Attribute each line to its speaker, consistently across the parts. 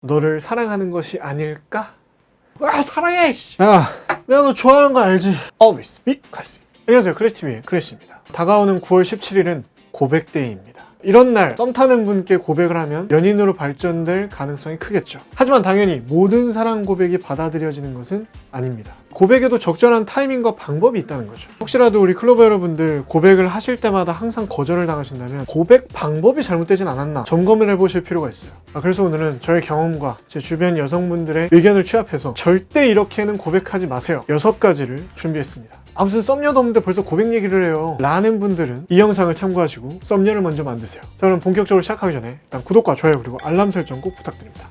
Speaker 1: 너를 사랑하는 것이 아닐까? 와 사랑해! 야 내가 너 좋아하는 거 알지? Always be classy. 안녕하세요, 클래시TV의 클래시입니다. 다가오는 9월 17일은 고백데이입니다. 이런 날 썸 타는 분께 고백을 하면 연인으로 발전될 가능성이 크겠죠. 하지만 당연히 모든 사랑 고백이 받아들여지는 것은 아닙니다. 고백에도 적절한 타이밍과 방법이 있다는 거죠. 혹시라도 우리 클로버 여러분들 고백을 하실 때마다 항상 거절을 당하신다면 고백 방법이 잘못되진 않았나 점검을 해보실 필요가 있어요. 그래서 오늘은 저의 경험과 제 주변 여성분들의 의견을 취합해서 절대 이렇게는 고백하지 마세요 6가지를 준비했습니다. 아 무슨 썸녀도 없는데 벌써 고백 얘기를 해요 라는 분들은 이 영상을 참고하시고 썸녀를 먼저 만드세요. 자, 그럼 본격적으로 시작하기 전에 일단 구독과 좋아요 그리고 알람 설정 꼭 부탁드립니다.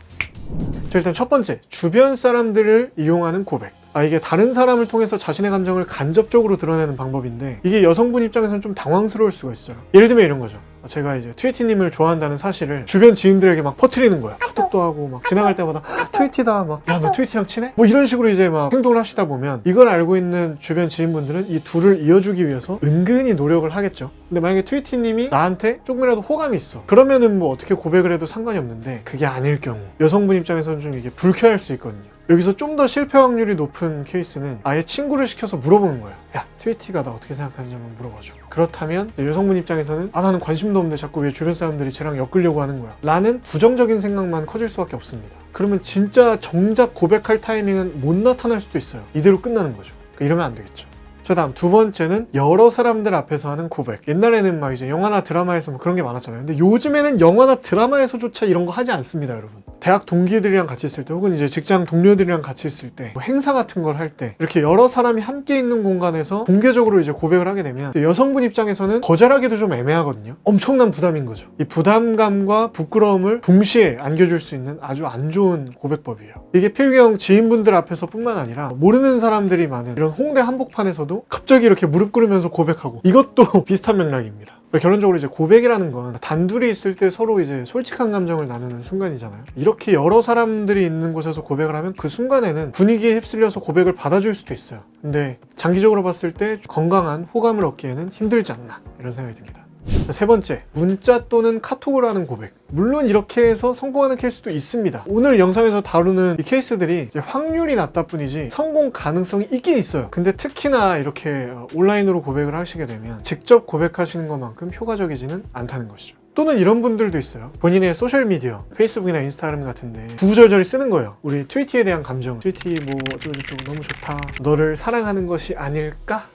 Speaker 1: 자, 일단 첫 번째, 주변 사람들을 이용하는 고백. 이게 다른 사람을 통해서 자신의 감정을 간접적으로 드러내는 방법인데 이게 여성분 입장에서는 좀 당황스러울 수가 있어요. 예를 들면 이런 거죠. 제가 이제 트위티님을 좋아한다는 사실을 주변 지인들에게 막 퍼뜨리는 거야. 카톡도 하고 막 지나갈 때마다 트위티다 막 야 너 트위티랑 친해? 뭐 이런 식으로 이제 막 행동을 하시다 보면 이걸 알고 있는 주변 지인분들은 이 둘을 이어주기 위해서 은근히 노력을 하겠죠. 근데 만약에 트위티님이 나한테 조금이라도 호감이 있어 그러면은 뭐 어떻게 고백을 해도 상관이 없는데 그게 아닐 경우 여성분 입장에서는 좀 이게 불쾌할 수 있거든요. 여기서 좀 더 실패 확률이 높은 케이스는 아예 친구를 시켜서 물어보는 거예요. 야 트위티가 나 어떻게 생각하는지 한번 물어봐줘. 그렇다면 여성분 입장에서는 나는 관심도 없는데 자꾸 왜 주변 사람들이 쟤랑 엮으려고 하는 거야 라는 부정적인 생각만 커질 수밖에 없습니다. 그러면 진짜 정작 고백할 타이밍은 못 나타날 수도 있어요. 이대로 끝나는 거죠. 이러면 안 되겠죠. 자, 다음 두 번째는 여러 사람들 앞에서 하는 고백. 옛날에는 막 이제 영화나 드라마에서 뭐 그런 게 많았잖아요. 근데 요즘에는 영화나 드라마에서조차 이런 거 하지 않습니다, 여러분. 대학 동기들이랑 같이 있을 때 혹은 이제 직장 동료들이랑 같이 있을 때 뭐 행사 같은 걸 할 때 이렇게 여러 사람이 함께 있는 공간에서 공개적으로 이제 고백을 하게 되면 여성분 입장에서는 거절하기도 좀 애매하거든요. 엄청난 부담인 거죠. 이 부담감과 부끄러움을 동시에 안겨줄 수 있는 아주 안 좋은 고백법이에요. 이게 필경 지인분들 앞에서 뿐만 아니라 모르는 사람들이 많은 이런 홍대 한복판에서도 갑자기 이렇게 무릎 꿇으면서 고백하고 이것도 비슷한 맥락입니다. 결론적으로 이제 고백이라는 건 단둘이 있을 때 서로 이제 솔직한 감정을 나누는 순간이잖아요. 이렇게 여러 사람들이 있는 곳에서 고백을 하면 그 순간에는 분위기에 휩쓸려서 고백을 받아줄 수도 있어요. 근데 장기적으로 봤을 때 건강한 호감을 얻기에는 힘들지 않나 이런 생각이 듭니다. 세 번째, 문자 또는 카톡으로 하는 고백. 물론 이렇게 해서 성공하는 케이스도 있습니다. 오늘 영상에서 다루는 이 케이스들이 이제 확률이 낮다 뿐이지 성공 가능성이 있긴 있어요. 근데 특히나 이렇게 온라인으로 고백을 하시게 되면 직접 고백하시는 것만큼 효과적이지는 않다는 것이죠. 또는 이런 분들도 있어요. 본인의 소셜미디어, 페이스북이나 인스타그램 같은데 구구절절히 쓰는 거예요. 우리 트위티에 대한 감정. 트위티 뭐 어쩌고저쩌고 너무 좋다. 너를 사랑하는 것이 아닐까?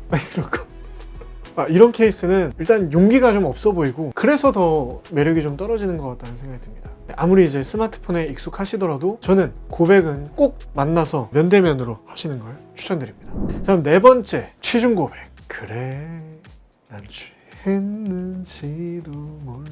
Speaker 1: 막 이런 거. 이런 케이스는 일단 용기가 좀 없어 보이고 그래서 더 매력이 좀 떨어지는 것 같다는 생각이 듭니다. 아무리 이제 스마트폰에 익숙하시더라도 저는 고백은 꼭 만나서 면대면으로 하시는 걸 추천드립니다. 다음 네 번째, 취중 고백. 그래 난 취했는지도 몰라.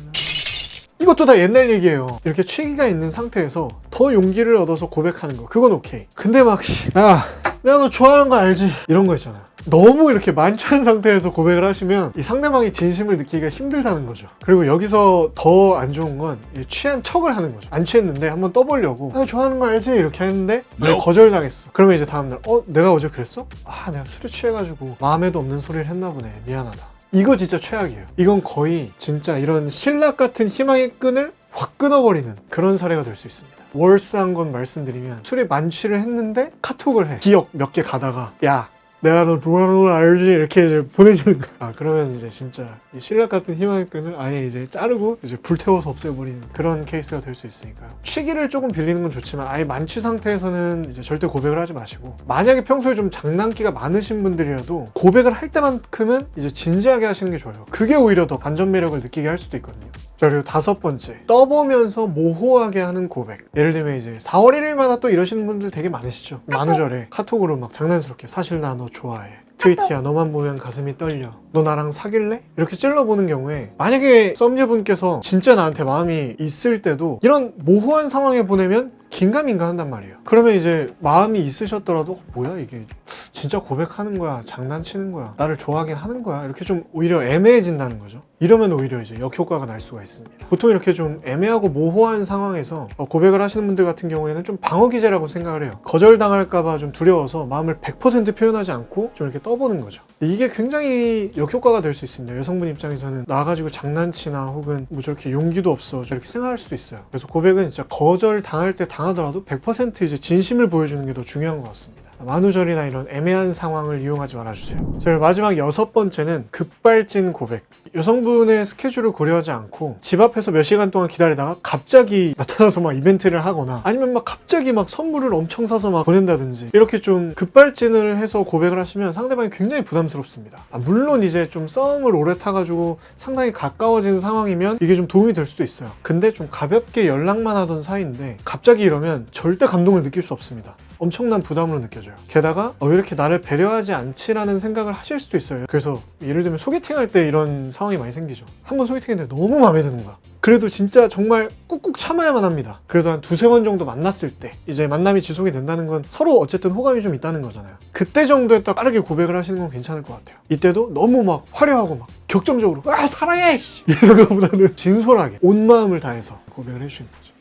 Speaker 1: 이것도 다 옛날 얘기예요. 이렇게 취기가 있는 상태에서 더 용기를 얻어서 고백하는 거 그건 오케이. 근데 막 야 내가 너 좋아하는 거 알지? 이런 거 있잖아. 너무 이렇게 만취한 상태에서 고백을 하시면 이 상대방이 진심을 느끼기가 힘들다는 거죠. 그리고 여기서 더 안 좋은 건 취한 척을 하는 거죠. 안 취했는데 한번 떠보려고 좋아하는 거 알지? 이렇게 했는데 내가 거절당했어. 그러면 이제 다음날 내가 어제 그랬어? 내가 술에 취해가지고 마음에도 없는 소리를 했나 보네. 미안하다. 이거 진짜 최악이에요. 이건 거의 진짜 이런 신락 같은 희망의 끈을 확 끊어버리는 그런 사례가 될 수 있습니다. 월스한 건 말씀드리면 술에 만취를 했는데 카톡을 해. 기억 몇 개 가다가 야 내가 너 좋아하는 걸 알지? 이렇게 이제 보내주는 거야. 그러면 이제 진짜 이 신락 같은 희망의 끈을 아예 이제 자르고 이제 불태워서 없애버리는 그런 케이스가 될 수 있으니까요. 취기를 조금 빌리는 건 좋지만 아예 만취 상태에서는 이제 절대 고백을 하지 마시고 만약에 평소에 좀 장난기가 많으신 분들이라도 고백을 할 때만큼은 이제 진지하게 하시는 게 좋아요. 그게 오히려 더 반전 매력을 느끼게 할 수도 있거든요. 자, 그리고 다섯 번째, 떠보면서 모호하게 하는 고백. 예를 들면 이제 4월 1일마다 또 이러시는 분들 되게 많으시죠. 만우절에 카톡으로 막 장난스럽게 사실 나 너 좋아해. 트위티야 너만 보면 가슴이 떨려. 너 나랑 사귈래? 이렇게 찔러보는 경우에 만약에 썸녀분께서 진짜 나한테 마음이 있을 때도 이런 모호한 상황에 보내면 긴가민가 한단 말이에요. 그러면 이제 마음이 있으셨더라도 뭐야 이게 진짜 고백하는 거야, 장난치는 거야, 나를 좋아하긴 하는 거야, 이렇게 좀 오히려 애매해진다는 거죠. 이러면 오히려 이제 역효과가 날 수가 있습니다. 보통 이렇게 좀 애매하고 모호한 상황에서 고백을 하시는 분들 같은 경우에는 좀 방어 기제라고 생각을 해요. 거절당할까봐 좀 두려워서 마음을 100% 표현하지 않고 좀 이렇게 떠보는 거죠. 이게 굉장히 역효과가 될 수 있습니다. 여성분 입장에서는 나가지고 장난치나 혹은 뭐 저렇게 용기도 없어 저렇게 생각할 수도 있어요. 그래서 고백은 진짜 거절 당할 때 당하더라도 100% 이제 진심을 보여주는 게 더 중요한 것 같습니다. 만우절이나 이런 애매한 상황을 이용하지 말아주세요. 저희 마지막 6번째는 급발진 고백. 여성분의 스케줄을 고려하지 않고 집 앞에서 몇 시간 동안 기다리다가 갑자기 나타나서 막 이벤트를 하거나 아니면 막 갑자기 막 선물을 엄청 사서 막 보낸다든지 이렇게 좀 급발진을 해서 고백을 하시면 상대방이 굉장히 부담스럽습니다. 물론 이제 좀 썸을 오래 타가지고 상당히 가까워진 상황이면 이게 좀 도움이 될 수도 있어요. 근데 좀 가볍게 연락만 하던 사이인데 갑자기 이러면 절대 감동을 느낄 수 없습니다. 엄청난 부담으로 느껴져요. 게다가 왜 이렇게 나를 배려하지 않지라는 생각을 하실 수도 있어요. 그래서 예를 들면 소개팅 할 때 이런 상황이 많이 생기죠. 한번 소개팅했는데 너무 마음에 드는 거야. 그래도 진짜 정말 꾹꾹 참아야만 합니다. 그래도 한 2-3번 정도 만났을 때 이제 만남이 지속이 된다는 건 서로 어쨌든 호감이 좀 있다는 거잖아요. 그때 정도에 딱 빠르게 고백을 하시는 건 괜찮을 것 같아요. 이때도 너무 막 화려하고 막 격정적으로 사랑해! 이런 것보다는 진솔하게 온 마음을 다해서 고백을 해주시는 거죠.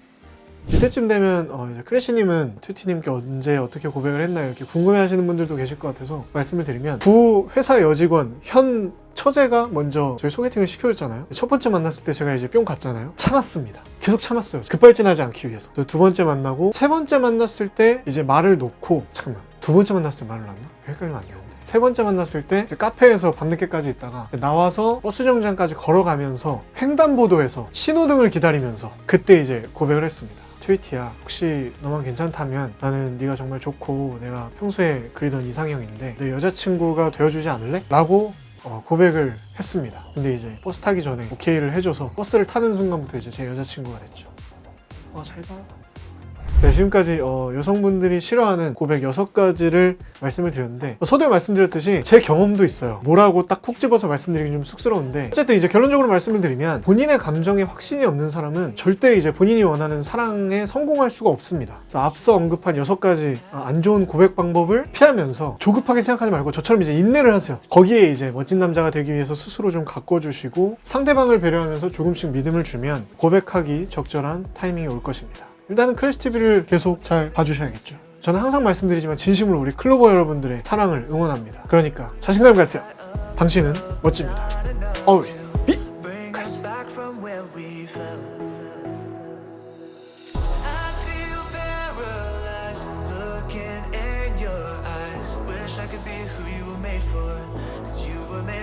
Speaker 1: 이때쯤 되면 이제 크래쉬님은 튜티님께 언제 어떻게 고백을 했나요? 이렇게 궁금해하시는 분들도 계실 것 같아서 말씀을 드리면 부 회사 여직원 현 처제가 먼저 저희 소개팅을 시켜줬잖아요. 첫 번째 만났을 때 제가 이제 뿅 갔잖아요. 참았습니다. 계속 참았어요. 급발진하지 않기 위해서. 두 번째 만나고 세 번째 만났을 때 이제 말을 놓고 잠깐만 두 번째 만났을 때 말을 놨나? 헷갈리면 안 되는데 세 번째 만났을 때 이제 카페에서 밤늦게까지 있다가 나와서 버스 정류장까지 걸어가면서 횡단보도에서 신호등을 기다리면서 그때 이제 고백을 했습니다. 트위티야, 혹시 너만 괜찮다면 나는 네가 정말 좋고 내가 평소에 그리던 이상형인데 내 여자친구가 되어주지 않을래? 라고 고백을 했습니다. 근데 이제 버스 타기 전에 오케이를 해줘서 버스를 타는 순간부터 이제 제 여자친구가 됐죠. 잘 봐. 네, 지금까지 여성분들이 싫어하는 고백 6가지를 말씀을 드렸는데 서두에 말씀드렸듯이 제 경험도 있어요. 뭐라고 딱 콕 집어서 말씀드리긴 좀 쑥스러운데 어쨌든 이제 결론적으로 말씀을 드리면 본인의 감정에 확신이 없는 사람은 절대 이제 본인이 원하는 사랑에 성공할 수가 없습니다. 그래서 앞서 언급한 6가지 안 좋은 고백 방법을 피하면서 조급하게 생각하지 말고 저처럼 이제 인내를 하세요. 거기에 이제 멋진 남자가 되기 위해서 스스로 좀 가꿔주시고 상대방을 배려하면서 조금씩 믿음을 주면 고백하기 적절한 타이밍이 올 것입니다. 일단은 크래쉬TV를 계속 잘 봐주셔야겠죠. 저는 항상 말씀드리지만 진심으로 우리 클로버 여러분들의 사랑을 응원합니다. 그러니까 자신감 가세요. 당신은 멋집니다. Always be